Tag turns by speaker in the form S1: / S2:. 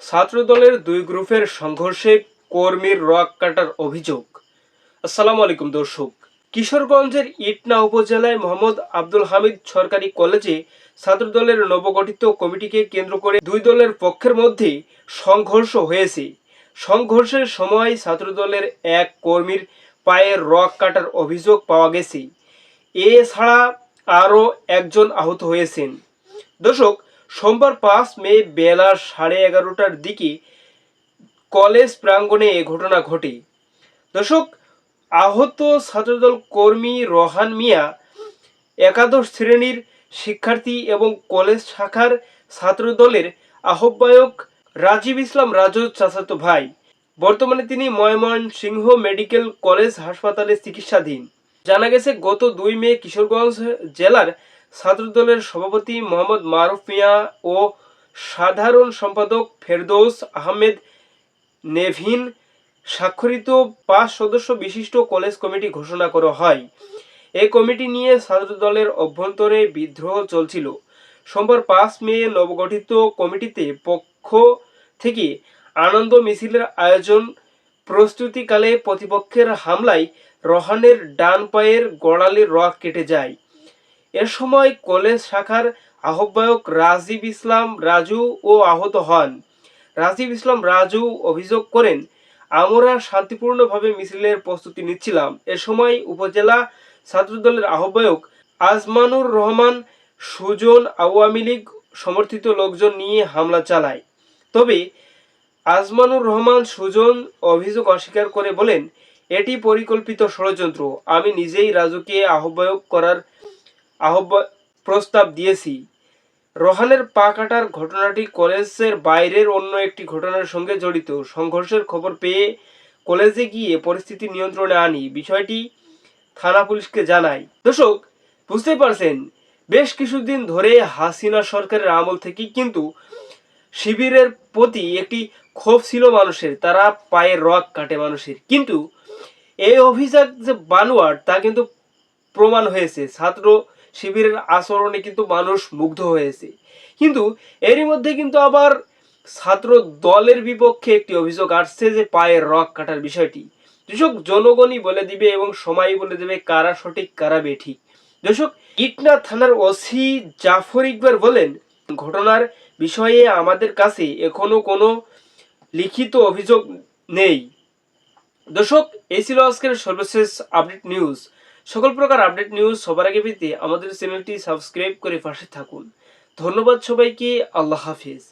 S1: ছাত্রদলের দুই গ্রুপের সংঘর্ষে কর্মীর রক কাটার অভিযোগ। আসসালামু আলাইকুম দর্শক। কিশোরগঞ্জের ইটনা উপজেলায় মোহাম্মদ আব্দুল হামিদ সরকারি কলেজে ছাত্রদলের নবগঠিত কমিটিকে কেন্দ্র করে দুই দলের পক্ষের মধ্যে সংঘর্ষ হয়েছে। সংঘর্ষের সময় ছাত্রদলের এক কর্মীর পায়ের রক কাটার অভিযোগ পাওয়া গেছে। এছাড়া আরও একজন আহত হয়েছেন। দর্শক, সোমবার 5 মে বেলা 11:30টার দিকে কলেজ প্রাঙ্গণে এ ঘটনা ঘটে। দর্শক, আহত ছাত্রদল কর্মী রহান মিয়া একাদশ শ্রেণীর শিক্ষার্থী এবং কলেজ শাখার ছাত্রদলের আহ্বায়ক রাজীব ইসলাম রাজুর চাচাতো ভাই। বর্তমানে তিনি ময়মনসিংহ মেডিকেল কলেজ হাসপাতালে চিকিৎসাধীন। জানা গেছে, গত 2 মে কিশোরগঞ্জ জেলার ছাত্রদলের সভাপতি মোহাম্মদ মারুফ মিয়া ও সাধারণ সম্পাদক ফেরদৌস আহমেদ নেভিন স্বাক্ষরিত 5 সদস্য বিশিষ্ট কলেজ কমিটি ঘোষণা করা হয়। এই কমিটি নিয়ে ছাত্রদলের অভ্যন্তরে বিদ্রোহ চলছিল। সোমবার 5 মে নবগঠিত কমিটিতে পক্ষ থেকে আনন্দ মিছিলের আয়োজন প্রস্তুতিকালে প্রতিপক্ষের হামলায় রহানের ডান পায়ের গোড়ালির রগ কেটে যায়। এ সময় কলেজ শাখার আহ্বায়ক রাজীব ইসলাম রাজু ও আহত হন। রাজীব ইসলাম রাজু অভিযোগ করেন, আমরা শান্তিপূর্ণভাবে মিছিলের প্রস্তুতি নিচ্ছিলাম। এ সময় উপজেলা ছাত্রদলের আহ্বায়ক আজমানুর রহমান সুজন আওয়ামী লীগ সমর্থিত লোকজন নিয়ে হামলা চালায়। তবে আজমানুর রহমান সুজন অভিযোগ অস্বীকার করে বলেন, এটি পরিকল্পিত ষড়যন্ত্র। আমি নিজেই রাজুকে আহ্বায়ক করার প্রস্তাব দিয়েছি। রহানের পা কাটার ঘটনাটি কলেজের বাইরের অন্য একটি ঘটনার সঙ্গে জড়িত। সংঘর্ষের খবর পেয়ে কলেজে গিয়ে পরিস্থিতি নিয়ন্ত্রণে আনি, বিষয়টি থানা পুলিশকে জানাই। দর্শক, বুঝতে পারছেন, বেশ কিছুদিন ধরে হাসিনা সরকারের আমল থেকেই কিন্তু শিবিরের প্রতি একটি ক্ষোভ ছিল মানুষের। তারা পায়ের রগ কাটে মানুষের, কিন্তু এই অভিযোগ যে বানোয়াট তা কিন্তু প্রমাণ হয়েছে। ছাত্র শিবিরের আচরণে কিন্তু মানুষ মুগ্ধ হয়েছে। কিন্তু এরই মধ্যে কিন্তু আবার ছাত্র দলের বিপক্ষে একটি অভিযোগ আসছে যে পায়ের রগ কাটার বিষয়টি। দর্শক, জনগণই বলে দিবে এবং সময়ই বলে দেবে কারা সঠিক কারা বেঠিক। দর্শক, ইটনা থানার ওসি জাফর ইকবাল বলেন, ঘটনার বিষয়ে আমাদের কাছে এখনো কোনো লিখিত অভিযোগ নেই। দর্শক, এই ছিল আজকের সর্বশেষ আপডেট নিউজ। সকল প্রকার আপডেট নিউজ সবার আগে পেতে আমাদের চ্যানেলটি সাবস্ক্রাইব করে পাশে থাকুন। ধন্যবাদ সবাইকে। আল্লাহ হাফিজ।